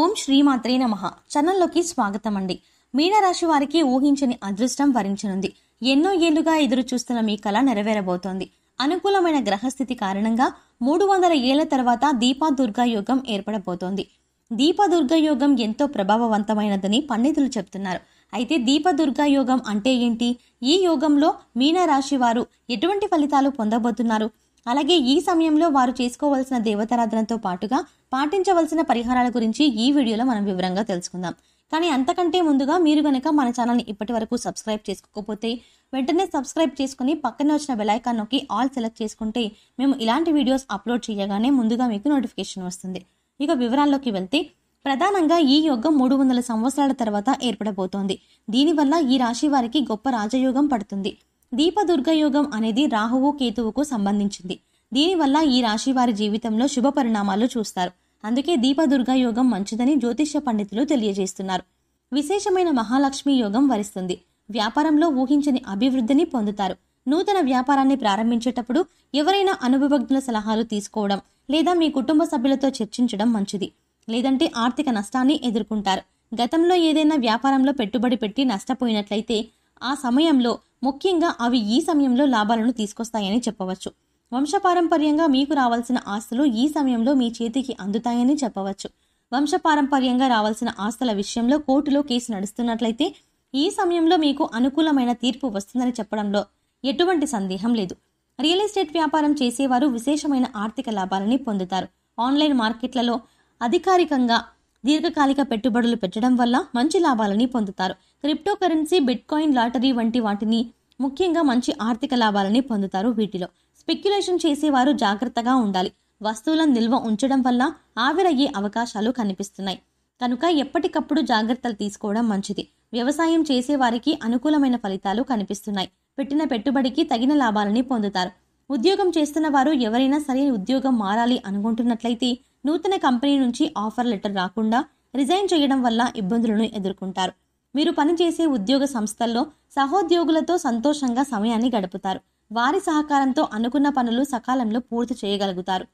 ఓం శ్రీమాత్రే నమః. ఛానల్లోకి స్వాగతం అండి. మీనరాశి వారికి ఊహించని అదృష్టం వరించనుంది. ఎన్నో ఏళ్లుగా ఎదురు చూస్తున్న మీ కల నెరవేరబోతోంది. అనుకూలమైన గ్రహస్థితి కారణంగా 300 ఏళ్ల తర్వాత దీపదుర్గా యోగం ఏర్పడబోతోంది. దీపదుర్గా యోగం ఎంతో ప్రభావవంతమైనదని పండితులు చెప్తున్నారు. అయితే దీపదుర్గా యోగం అంటే ఏంటి? ఈ యోగంలో మీనరాశి వారు ఎటువంటి ఫలితాలు పొందబోతున్నారు? అలాగే ఈ సమయంలో వారు చేసుకోవాల్సిన దేవతారాధనతో పాటుగా పాటించవలసిన పరిహారాల గురించి ఈ వీడియోలో మనం వివరంగా తెలుసుకుందాం. కానీ అంతకంటే ముందుగా మీరు గనక మన ఛానల్ని ఇప్పటి వరకు సబ్స్క్రైబ్ చేసుకోకపోతే వెంటనే సబ్స్క్రైబ్ చేసుకుని పక్కనే వచ్చిన బెల్ ఐకాన్ నొక్కి ఆల్ సెలెక్ట్ చేసుకుంటే మేము ఇలాంటి వీడియోస్ అప్లోడ్ చేయగానే ముందుగా మీకు నోటిఫికేషన్ వస్తుంది. ఇక వివరాల్లోకి వెళ్తే ప్రధానంగా ఈ యోగం 300 సంవత్సరాల తర్వాత ఏర్పడబోతోంది. దీనివల్ల ఈ రాశి వారికి గొప్ప రాజయోగం పడుతుంది. దీపదుర్గ యోగం అనేది రాహువు కేతువుకు సంబంధించింది. దీనివల్ల ఈ రాశి వారి జీవితంలో శుభ పరిణామాలు చూస్తారు. అందుకే దీపదుర్గ యోగం మంచిదని జ్యోతిష్య పండితులు తెలియజేస్తున్నారు. విశేషమైన మహాలక్ష్మి యోగం వరిస్తుంది. వ్యాపారంలో ఊహించని అభివృద్ధిని పొందుతారు. నూతన వ్యాపారాన్ని ప్రారంభించేటప్పుడు ఎవరైనా అనుభవజ్ఞుల సలహాలు తీసుకోవడం లేదా మీ కుటుంబ సభ్యులతో చర్చించడం మంచిది. లేదంటే ఆర్థిక నష్టాన్ని ఎదుర్కొంటారు. గతంలో ఏదైనా వ్యాపారంలో పెట్టుబడి పెట్టి నష్టపోయినట్లయితే ఆ సమయంలో ముఖ్యంగా అవి ఈ సమయంలో లాభాలను తీసుకొస్తాయని చెప్పవచ్చు. వంశపారంపర్యంగా మీకు రావాల్సిన ఆస్తులు ఈ సమయంలో మీ చేతికి అందుతాయని చెప్పవచ్చు. వంశపారంపర్యంగా రావాల్సిన ఆస్తుల విషయంలో కోర్టులో కేసు నడుస్తున్నట్లయితే ఈ సమయంలో మీకు అనుకూలమైన తీర్పు వస్తుందని చెప్పడంలో ఎటువంటి సందేహం లేదు. రియల్ ఎస్టేట్ వ్యాపారం చేసేవారు విశేషమైన ఆర్థిక లాభాలని పొందుతారు. ఆన్లైన్ మార్కెట్లలో అధికారికంగా దీర్ఘకాలిక పెట్టుబడులు పెట్టడం వల్ల మంచి లాభాలని పొందుతారు. క్రిప్టో కరెన్సీ, బిట్కాయిన్, లాటరీ వంటి వాటిని ముఖ్యంగా మంచి ఆర్థిక లాభాలని పొందుతారు. వీటిలో స్పెక్యులేషన్ చేసేవారు జాగ్రత్తగా ఉండాలి. వస్తువులను నిల్వ ఉంచడం వల్ల ఆవిరయ్యే అవకాశాలు కనిపిస్తున్నాయి. కనుక ఎప్పటికప్పుడు జాగ్రత్తలు తీసుకోవడం మంచిది. వ్యవసాయం చేసేవారికి అనుకూలమైన ఫలితాలు కనిపిస్తున్నాయి. పెట్టిన పెట్టుబడికి తగిన లాభాలని పొందుతారు. ఉద్యోగం చేస్తున్న వారు ఎవరైనా సరే ఉద్యోగం మారాలి అనుకుంటున్నట్లయితే నూతన కంపెనీ నుంచి ఆఫర్ లెటర్ రాకుండా రిజైన్ చేయడం వల్ల ఇబ్బందులను ఎదుర్కొంటారు. మీరు పనిచేసే ఉద్యోగ సంస్థల్లో సహోద్యోగులతో సంతోషంగా సమయాన్ని గడుపుతారు. వారి సహకారంతో అనుకున్న పనులు సకాలంలో పూర్తి చేయగలుగుతారు.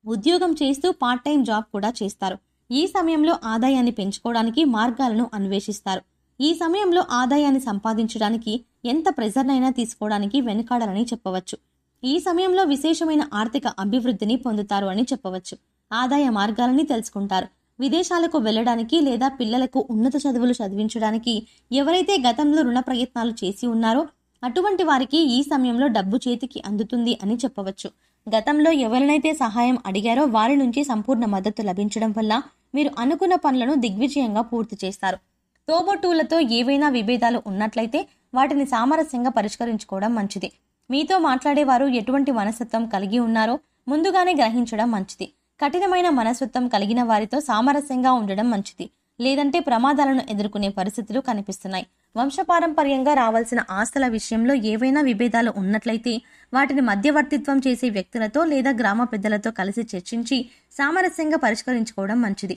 ఉద్యోగం చేస్తూ పార్ట్ టైం జాబ్ కూడా చేస్తారు. ఈ సమయంలో ఆదాయాన్ని పెంచుకోవడానికి మార్గాలను అన్వేషిస్తారు. ఈ సమయంలో ఆదాయాన్ని సంపాదించడానికి ఎంత ప్రెజర్నైనా తీసుకోవడానికి వెనుకాడరని చెప్పవచ్చు. ఈ సమయంలో విశేషమైన ఆర్థిక అభివృద్ధిని పొందుతారు అని చెప్పవచ్చు. ఆదాయ మార్గాలని తెలుసుకుంటారు. విదేశాలకు వెళ్లడానికి లేదా పిల్లలకు ఉన్నత చదువులు చదివించడానికి ఎవరైతే గతంలో రుణ ప్రయత్నాలు చేసి ఉన్నారో అటువంటి వారికి ఈ సమయంలో డబ్బు చేతికి అందుతుంది అని చెప్పవచ్చు. గతంలో ఎవరినైతే సహాయం అడిగారో వారి నుంచి సంపూర్ణ మద్దతు లభించడం వల్ల మీరు అనుకున్న పనులను దిగ్విజయంగా పూర్తి చేస్తారు. తోబుట్టువులతో ఏవైనా విభేదాలు ఉన్నట్లయితే వాటిని సామరస్యంగా పరిష్కరించుకోవడం మంచిది. మీతో మాట్లాడేవారు ఎటువంటి మనస్తత్వం కలిగి ఉన్నారో ముందుగానే గ్రహించడం మంచిది. కఠినమైన మనస్తత్వం కలిగిన వారితో సామరస్యంగా ఉండడం మంచిది. లేదంటే ప్రమాదాలను ఎదుర్కొనే పరిస్థితులు కనిపిస్తున్నాయి. వంశపారంపర్యంగా రావాల్సిన ఆస్తుల విషయంలో ఏవైనా విభేదాలు ఉన్నట్లయితే వాటిని మధ్యవర్తిత్వం చేసే వ్యక్తులతో లేదా గ్రామ పెద్దలతో కలిసి చర్చించి సామరస్యంగా పరిష్కరించుకోవడం మంచిది.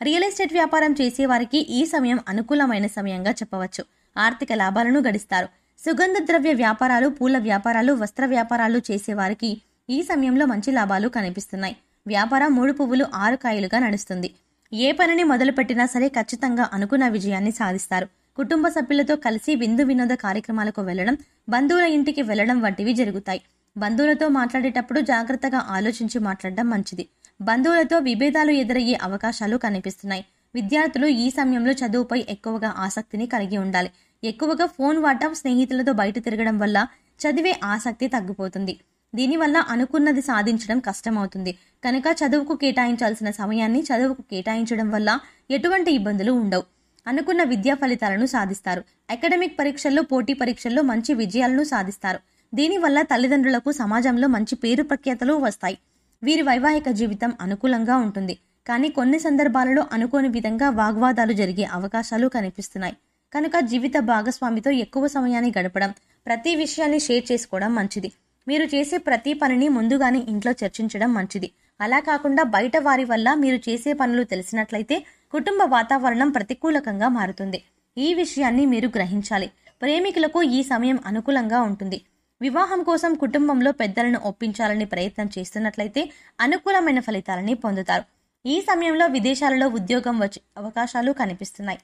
రియల్ ఎస్టేట్ వ్యాపారం చేసేవారికి ఈ సమయం అనుకూలమైన సమయంగా చెప్పవచ్చు. ఆర్థిక లాభాలను గడిస్తారు. సుగంధ ద్రవ్య వ్యాపారాలు, పూల వ్యాపారాలు, వస్త్ర వ్యాపారాలు చేసేవారికి ఈ సమయంలో మంచి లాభాలు కనిపిస్తున్నాయి. వ్యాపారం 3 పువ్వులు 6 కాయలుగా నడుస్తుంది. ఏ పనిని మొదలుపెట్టినా సరే ఖచ్చితంగా అనుకున్న విజయాన్ని సాధిస్తారు. కుటుంబ సభ్యులతో కలిసి విందు వినోద కార్యక్రమాలకు వెళ్లడం, బంధువుల ఇంటికి వెళ్లడం వంటివి జరుగుతాయి. బంధువులతో మాట్లాడేటప్పుడు జాగ్రత్తగా ఆలోచించి మాట్లాడడం మంచిది. బంధువులతో విభేదాలు ఎదురయ్యే అవకాశాలు కనిపిస్తున్నాయి. విద్యార్థులు ఈ సమయంలో చదువుపై ఎక్కువగా ఆసక్తిని కలిగి ఉండాలి. ఎక్కువగా ఫోన్ వాడటం, స్నేహితులతో బయట తిరగడం వల్ల చదివే ఆసక్తి తగ్గిపోతుంది. దీనివల్ల అనుకున్నది సాధించడం కష్టమవుతుంది. కనుక చదువుకు కేటాయించాల్సిన సమయాన్ని చదువుకు కేటాయించడం వల్ల ఎటువంటి ఇబ్బందులు ఉండవు. అనుకున్న విద్యా ఫలితాలను సాధిస్తారు. అకాడమిక్ పరీక్షల్లో, పోటీ పరీక్షల్లో మంచి విజయాలను సాధిస్తారు. దీనివల్ల తల్లిదండ్రులకు సమాజంలో మంచి పేరు ప్రఖ్యాతలు వస్తాయి. వీరి వైవాహిక జీవితం అనుకూలంగా ఉంటుంది. కానీ కొన్ని సందర్భాలలో అనుకోని విధంగా వాగ్వాదాలు జరిగే అవకాశాలు కనిపిస్తున్నాయి. కనుక జీవిత భాగస్వామితో ఎక్కువ సమయాన్ని గడపడం, ప్రతి విషయాన్ని షేర్ చేసుకోవడం మంచిది. మీరు చేసే ప్రతి పనిని ముందుగానే ఇంట్లో చర్చించడం మంచిది. అలా కాకుండా బయట వారి వల్ల మీరు చేసే పనులు తెలిసినట్లయితే కుటుంబ వాతావరణం ప్రతికూలకంగా మారుతుంది. ఈ విషయాన్ని మీరు గ్రహించాలి. ప్రేమికులకు ఈ సమయం అనుకూలంగా ఉంటుంది. వివాహం కోసం కుటుంబంలో పెద్దలను ఒప్పించాలని ప్రయత్నం చేస్తున్నట్లయితే అనుకూలమైన ఫలితాలని పొందుతారు. ఈ సమయంలో విదేశాలలో ఉద్యోగం వచ్చే అవకాశాలు కనిపిస్తున్నాయి.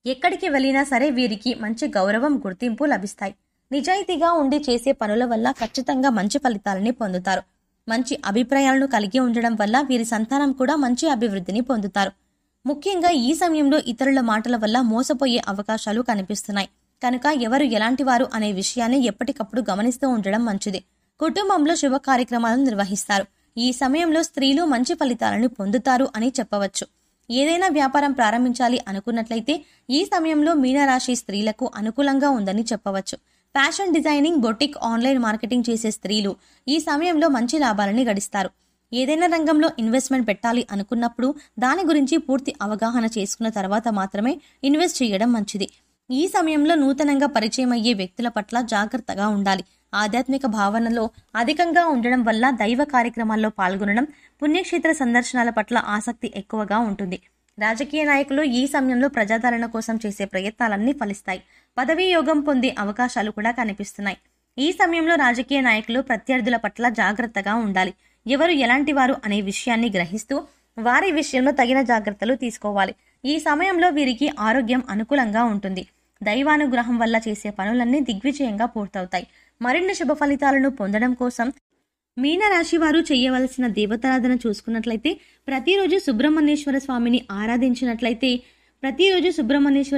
ఎక్కడికి వెళ్ళినా సరే వీరికి మంచి గౌరవం, గుర్తింపు లభిస్తాయి. నిజాయితీగా ఉండి చేసే పనుల వల్ల ఖచ్చితంగా మంచి ఫలితాలని పొందుతారు. మంచి అభిప్రాయాలను కలిగి ఉండడం వల్ల వీరి సంతానం కూడా మంచి అభివృద్ధిని పొందుతారు. ముఖ్యంగా ఈ సమయంలో ఇతరుల మాటల వల్ల మోసపోయే అవకాశాలు కనిపిస్తున్నాయి. కనుక ఎవరు ఎలాంటి వారు అనే విషయాన్ని ఎప్పటికప్పుడు గమనిస్తూ ఉండడం మంచిది. కుటుంబంలో శుభ కార్యక్రమాలను నిర్వహిస్తారు. ఈ సమయంలో స్త్రీలు మంచి ఫలితాలను పొందుతారు అని చెప్పవచ్చు. ఏదైనా వ్యాపారం ప్రారంభించాలి అనుకున్నట్లయితే ఈ సమయంలో మీనరాశి స్త్రీలకు అనుకూలంగా ఉందని చెప్పవచ్చు. Fashion designing, boutique, online marketing చేసే స్త్రీలు ఈ సమయంలో మంచి లాభాలని గడిస్తారు. ఏదైనా రంగంలో ఇన్వెస్ట్మెంట్ పెట్టాలి అనుకున్నప్పుడు దాని గురించి పూర్తి అవగాహన చేసుకున్న తర్వాత మాత్రమే ఇన్వెస్ట్ చేయడం మంచిది. ఈ సమయంలో నూతనంగా పరిచయం అయ్యే వ్యక్తుల పట్ల జాగ్రత్తగా ఉండాలి. ఆధ్యాత్మిక భావనలో అధికంగా ఉండడం వల్ల దైవ కార్యక్రమాల్లో పాల్గొనడం, పుణ్యక్షేత్ర సందర్శనాల పట్ల ఆసక్తి ఎక్కువగా ఉంటుంది. రాజకీయ నాయకులు ఈ సమయంలో ప్రజాదరణ కోసం చేసే ప్రయత్నాలన్నీ ఫలిస్తాయి. పదవీ యోగం పొందే అవకాశాలు కూడా కనిపిస్తున్నాయి. ఈ సమయంలో రాజకీయ నాయకులు ప్రత్యర్థుల పట్ల జాగ్రత్తగా ఉండాలి. ఎవరు ఎలాంటి వారు అనే విషయాన్ని గ్రహిస్తూ వారి విషయంలో తగిన జాగ్రత్తలు తీసుకోవాలి. ఈ సమయంలో వీరికి ఆరోగ్యం అనుకూలంగా ఉంటుంది. దైవానుగ్రహం వల్ల చేసే పనులన్నీ దిగ్విజయంగా పూర్తవుతాయి. మరిన్ని శుభ ఫలితాలను పొందడం కోసం మీనరాశి వారు చేయవలసిన దేవతారాధన చూసుకున్నట్లయితే ప్రతిరోజు సుబ్రహ్మణ్యేశ్వర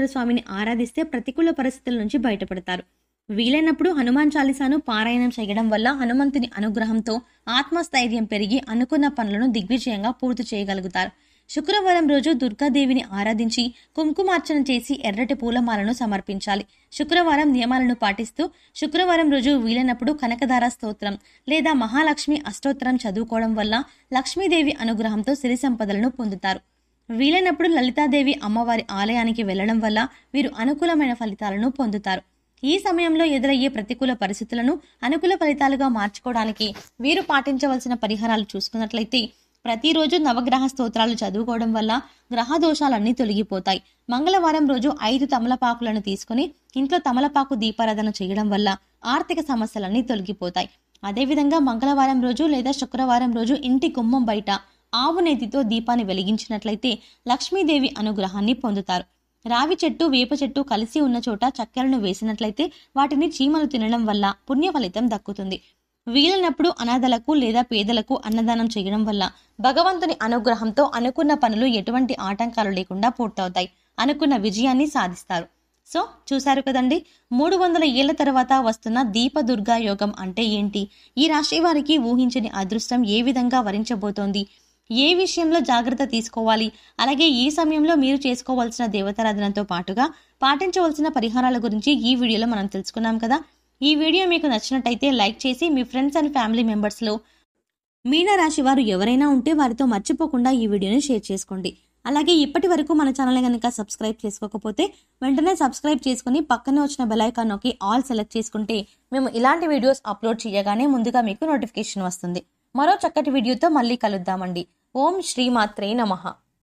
స్వామిని ఆరాధిస్తే ప్రతికూల పరిస్థితుల నుంచి బయటపడతారు. వీలైనప్పుడు హనుమాన్ చాలీసాను పారాయణం చేయడం వల్ల హనుమంతుని అనుగ్రహంతో ఆత్మస్థైర్యం పెరిగి అనుకున్న పనులను దిగ్విజయంగా పూర్తి చేయగలుగుతారు. శుక్రవారం రోజు దుర్గాదేవిని ఆరాధించి కుంకుమార్చన చేసి ఎర్రటి పూలమాలను సమర్పించాలి. శుక్రవారం నియమాలను పాటిస్తూ శుక్రవారం రోజు వీలైనప్పుడు కనకదార స్తోత్రం లేదా మహాలక్ష్మి అష్టోత్తరం చదువుకోవడం వల్ల లక్ష్మీదేవి అనుగ్రహంతో సిరి సంపదలను పొందుతారు. వీలైనప్పుడు లలితాదేవి అమ్మవారి ఆలయానికి వెళ్లడం వల్ల వీరు అనుకూలమైన ఫలితాలను పొందుతారు. ఈ సమయంలో ఎదురయ్యే ప్రతికూల పరిస్థితులను అనుకూల ఫలితాలుగా మార్చుకోవడానికి వీరు పాటించవలసిన పరిహారాలు చూసుకున్నట్లయితే ప్రతిరోజు నవగ్రహ స్తోత్రాలు చదువుకోవడం వల్ల గ్రహ దోషాలన్నీ తొలగిపోతాయి. మంగళవారం రోజు 5 తమలపాకులను తీసుకుని ఇంట్లో తమలపాకు దీపారాధన చేయడం వల్ల ఆర్థిక సమస్యలన్నీ తొలగిపోతాయి. అదేవిధంగా మంగళవారం రోజు లేదా శుక్రవారం రోజు ఇంటి గుమ్మం బయట ఆవు నేతితో దీపాన్ని వెలిగించినట్లయితే లక్ష్మీదేవి అనుగ్రహాన్ని పొందుతారు. రావి చెట్టు, వేప చెట్టు కలిసి ఉన్న చోట చక్కెరను వేసినట్లయితే వాటిని చీమలు తినడం వల్ల పుణ్య ఫలితం దక్కుతుంది. వీలైనప్పుడు అనాథలకు లేదా పేదలకు అన్నదానం చేయడం వల్ల భగవంతుని అనుగ్రహంతో అనుకున్న పనులు ఎటువంటి ఆటంకాలు లేకుండా పూర్తవుతాయి. అనుకున్న విజయాన్ని సాధిస్తారు. సో చూశారు కదండి, 300 ఏళ్ల తర్వాత వస్తున్న దీపదుర్గా యోగం అంటే ఏంటి, ఈ రాశి వారికి ఊహించని అదృష్టం ఏ విధంగా వరించబోతోంది, ఏ విషయంలో జాగ్రత్త తీసుకోవాలి, అలాగే ఈ సమయంలో మీరు చేసుకోవాల్సిన దేవతారాధనతో పాటుగా పాటించవలసిన పరిహారాల గురించి ఈ వీడియోలో మనం తెలుసుకున్నాం కదా. ఈ వీడియో మీకు నచ్చినట్టయితే లైక్ చేసి మీ ఫ్రెండ్స్ అండ్ ఫ్యామిలీ మెంబర్స్లో మీనరాశి వారు ఎవరైనా ఉంటే వారితో మర్చిపోకుండా ఈ వీడియోని షేర్ చేసుకోండి. అలాగే ఇప్పటి వరకు మన ఛానల్ కనుక సబ్స్క్రైబ్ చేసుకోకపోతే వెంటనే సబ్స్క్రైబ్ చేసుకుని పక్కనే వచ్చిన బెల్ ఐకాన్ నొక్కి ఆల్ సెలెక్ట్ చేసుకుంటే మేము ఇలాంటి వీడియోస్ అప్లోడ్ చేయగానే ముందుగా మీకు నోటిఫికేషన్ వస్తుంది. మరో చక్కటి వీడియోతో మళ్ళీ కలుద్దామండి. ఓం శ్రీమాత్రే నమః.